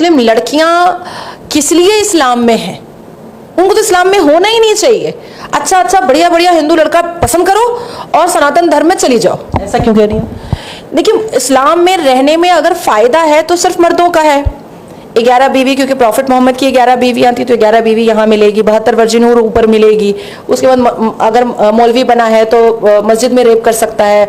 मुस्लिम लड़कियां किस लिए इस्लाम में हैं? उनको तो इस्लाम में होना ही नहीं चाहिए। अच्छा बढ़िया बढ़िया हिंदू लड़का पसंद करो और सनातन धर्म में चली जाओ, ऐसा क्यों कह रही हूँ? देखिए, इस्लाम में रहने में अगर फायदा है तो सिर्फ मर्दों का है। 11 बीवी, क्योंकि प्रॉफिट मोहम्मद की 11 बीवी आती, तो 11 बीवी यहाँ मिलेगी, 72 वर्जिन और ऊपर मिलेगी। उसके बाद अगर मौलवी बना है तो मस्जिद में रेप कर सकता है,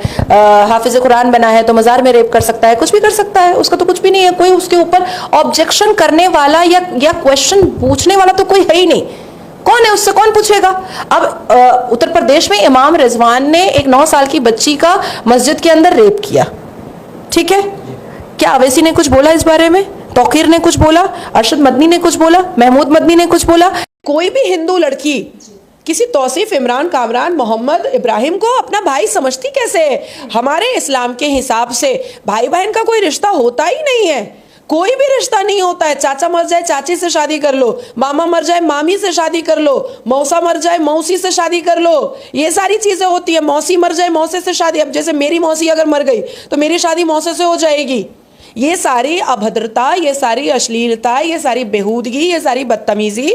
हाफिज कुरान बना है तो मजार में रेप कर सकता है, कुछ भी कर सकता है, उसका तो कुछ भी नहीं है। कोई उसके ऊपर ऑब्जेक्शन करने वाला या क्वेश्चन पूछने वाला तो कोई है ही नहीं। कौन है? उससे कौन पूछेगा? अब उत्तर प्रदेश में इमाम रिजवान ने एक 9 साल की बच्ची का मस्जिद के अंदर रेप किया, ठीक है? क्या अवैसी ने कुछ बोला इस बारे में? तौकीर ने कुछ बोला? अरशद मदनी ने कुछ बोला? महमूद मदनी ने कुछ बोला? कोई भी हिंदू लड़की किसी तौसीफ, इमरान, कामरान, मोहम्मद, इब्राहिम को अपना भाई समझती कैसे है? हमारे इस्लाम के हिसाब से भाई बहन का कोई रिश्ता होता ही नहीं है, कोई भी रिश्ता नहीं होता है। चाचा मर जाए चाची से शादी कर लो, मामा मर जाए मामी से शादी कर लो, मौसा मर जाए मौसी से शादी कर लो, ये सारी चीजें होती है। मौसी मर जाए मौसे से शादी, अब जैसे मेरी मौसी अगर मर गई तो मेरी शादी मौसे से हो जाएगी। ये सारी अभद्रता, ये सारी अश्लीलता, ये सारी बेहूदगी, ये सारी बदतमीजी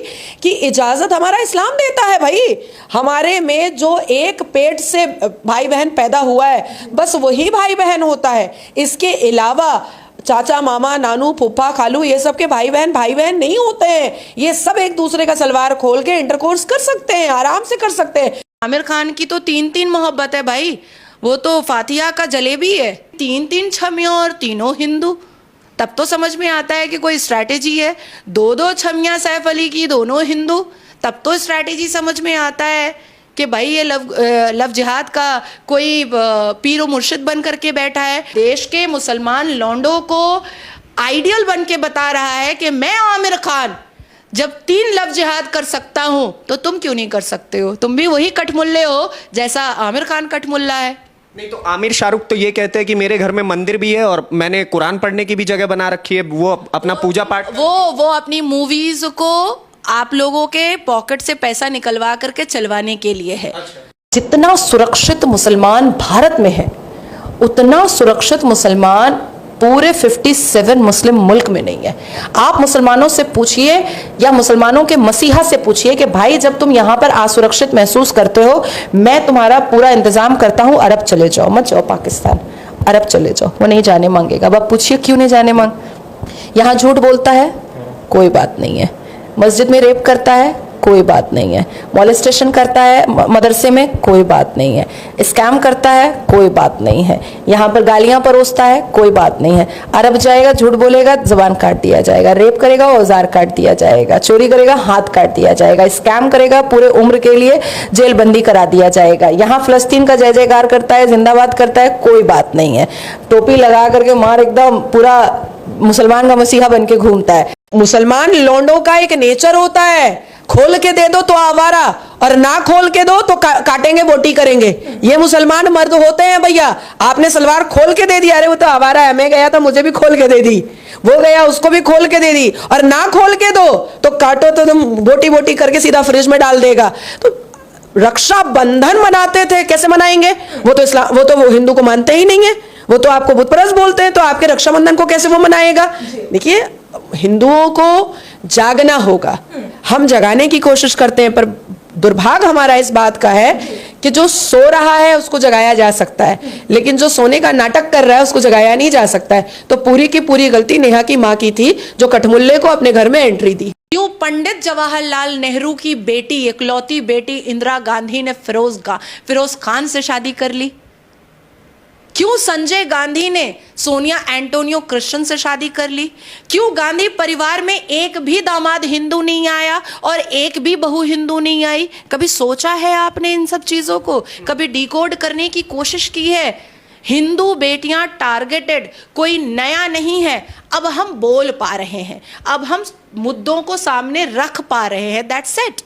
की इजाजत हमारा इस्लाम देता है। भाई, हमारे में जो एक पेट से भाई बहन पैदा हुआ है बस वही भाई बहन होता है। इसके अलावा चाचा, मामा, नानू, फूफा, खालू, ये सब के भाई बहन नहीं होते हैं। ये सब एक दूसरे का सलवार खोल के इंटरकोर्स कर सकते हैं, आराम से कर सकते हैं। आमिर खान की तो 3 मोहब्बत है भाई, वो तो फातिहा का जलेबी है। 3 छमियां और तीनों हिंदू, तब तो समझ में आता है कि कोई स्ट्रैटेजी है। 2 छमियां सैफ अली की, दोनों हिंदू, तब तो स्ट्रैटेजी समझ में आता है कि भाई ये लव जिहाद का कोई पीर मुर्शिद बन करके बैठा है। देश के मुसलमान लौंडों को आइडियल बन के बता रहा है कि मैं आमिर खान जब 3 लव जिहाद कर सकता हूं तो तुम क्यों नहीं कर सकते हो? तुम भी वही कठमुल्ले हो जैसा आमिर खान कठमुल्ला है। नहीं तो आमिर शाहरुख तो ये कहते हैं कि मेरे घर में मंदिर भी है और मैंने कुरान पढ़ने की भी जगह बना रखी है, वो अपना पूजा पाठ, वो अपनी मूवीज को आप लोगों के पॉकेट से पैसा निकलवा करके चलवाने के लिए है। जितना सुरक्षित मुसलमान भारत में है उतना सुरक्षित मुसलमान पूरे 57 मुस्लिम मुल्क में नहीं है। आप मुसलमानों से पूछिए या मुसलमानों के मसीहा से पूछिए कि भाई जब तुम यहाँ पर असुरक्षित महसूस करते हो, मैं तुम्हारा पूरा इंतजाम करता हूँ, अरब चले जाओ, मत जाओ पाकिस्तान, अरब चले जाओ। वो नहीं जाने मांगेगा। अब आप पूछिए क्यों नहीं जाने मांग? यहाँ झूठ बोलता है, कोई बात नहीं है। मस्जिद में रेप करता है, कोई बात नहीं है। मॉलेस्टेशन करता है मदरसे में, कोई बात नहीं है। स्कैम करता है, कोई बात नहीं है। यहाँ पर गालियां परोसता है, कोई बात नहीं है। अरब जाएगा, झूठ बोलेगा, जबान काट दिया जाएगा। रेप करेगा, औजार काट दिया जाएगा। चोरी करेगा, हाथ काट दिया जाएगा। स्कैम करेगा, पूरे उम्र के लिए जेल बंदी करा दिया जाएगा। यहाँ फिलिस्तीन का जय जयकार करता है, जिंदाबाद करता है, कोई बात नहीं है। टोपी लगा करके मार एकदम पूरा मुसलमान का मसीहा बन के घूमता है। मुसलमान लौंडों का एक नेचर होता है, खोल के दे दो तो आवारा और ना खोल के दो तो काटेंगे बोटी करेंगे। ये मुसलमान मर्द होते हैं भैया। आपने सलवार खोल के दे दिया, अरे वो तो आवारा है, मैं गया था मुझे भी खोल के दे दी, वो गया उसको भी खोल के दे दी, और ना खोल के दो तो काटो तो तुम बोटी बोटी करके सीधा फ्रिज में डाल देगा। तो रक्षा बंधन मनाते थे, कैसे मनाएंगे? वो तो हिंदू को मानते ही नहीं है, वो तो आपको बुतपरस्त बोलते हैं, तो आपके रक्षाबंधन को कैसे वो मनाएगा? देखिए, हिंदुओं को जागना होगा, हम जगाने की कोशिश करते हैं, पर दुर्भाग्य हमारा इस बात का है कि जो सो रहा है उसको जगाया जा सकता है, लेकिन जो सोने का नाटक कर रहा है उसको जगाया नहीं जा सकता है। तो पूरी की पूरी गलती नेहा की माँ की थी जो कठमुल्ले को अपने घर में एंट्री दी। क्यों पंडित जवाहरलाल नेहरू की बेटी, इकलौती बेटी इंदिरा गांधी ने फिरोज खान से शादी कर ली? क्यों संजय गांधी ने सोनिया एंटोनियो क्रिश्चियन से शादी कर ली? क्यों गांधी परिवार में एक भी दामाद हिंदू नहीं आया और एक भी बहू हिंदू नहीं आई? कभी सोचा है आपने इन सब चीजों को? कभी डिकोड करने की कोशिश की है? हिंदू बेटियां टारगेटेड कोई नया नहीं है। अब हम बोल पा रहे हैं, अब हम मुद्दों को सामने रख पा रहे हैं, दैट्स इट।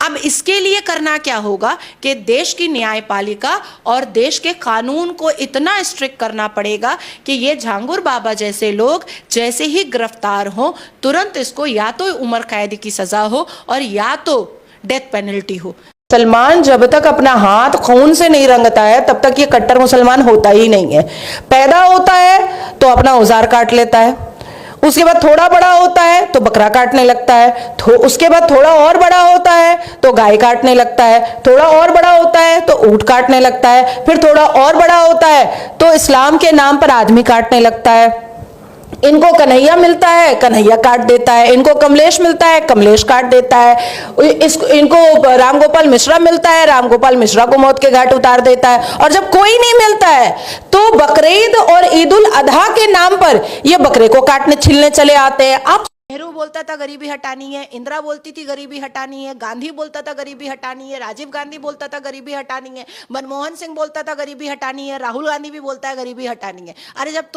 अब इसके लिए करना क्या होगा कि देश की न्यायपालिका और देश के कानून को इतना स्ट्रिक्ट करना पड़ेगा कि ये झांगुर बाबा जैसे लोग जैसे ही गिरफ्तार हो तुरंत इसको या तो उम्र कैद की सजा हो और या तो डेथ पेनल्टी हो। मुसलमान जब तक अपना हाथ खून से नहीं रंगता है तब तक ये कट्टर मुसलमान होता ही नहीं है। पैदा होता है तो अपना औजार काट लेता है, उसके बाद थोड़ा बड़ा होता है तो बकरा काटने लगता है, उसके बाद थोड़ा और बड़ा होता है तो गाय काटने लगता है, थोड़ा और बड़ा होता है तो ऊंट काटने लगता है, फिर थोड़ा और बड़ा होता है तो इस्लाम के नाम पर आदमी काटने लगता है। इनको कन्हैया मिलता है, कन्हैया काट देता है, इनको कमलेश मिलता है, कमलेश काट देता है, इनको राम गोपाल मिश्रा मिलता है, राम गोपाल मिश्रा को मौत के घाट उतार देता है। और जब कोई नहीं मिलता है तो बकरीद और ईद उल अधा के नाम पर ये बकरे को काटने छीलने चले आते हैं। आप नेहरू बोलता था गरीबी हटानी है, इंदिरा बोलती थी गरीबी हटानी है, गांधी बोलता था गरीबी हटानी है, राजीव गांधी बोलता था गरीबी हटानी है, मनमोहन सिंह बोलता था गरीबी हटानी है, राहुल गांधी भी बोलता है गरीबी हटानी है। अरे जब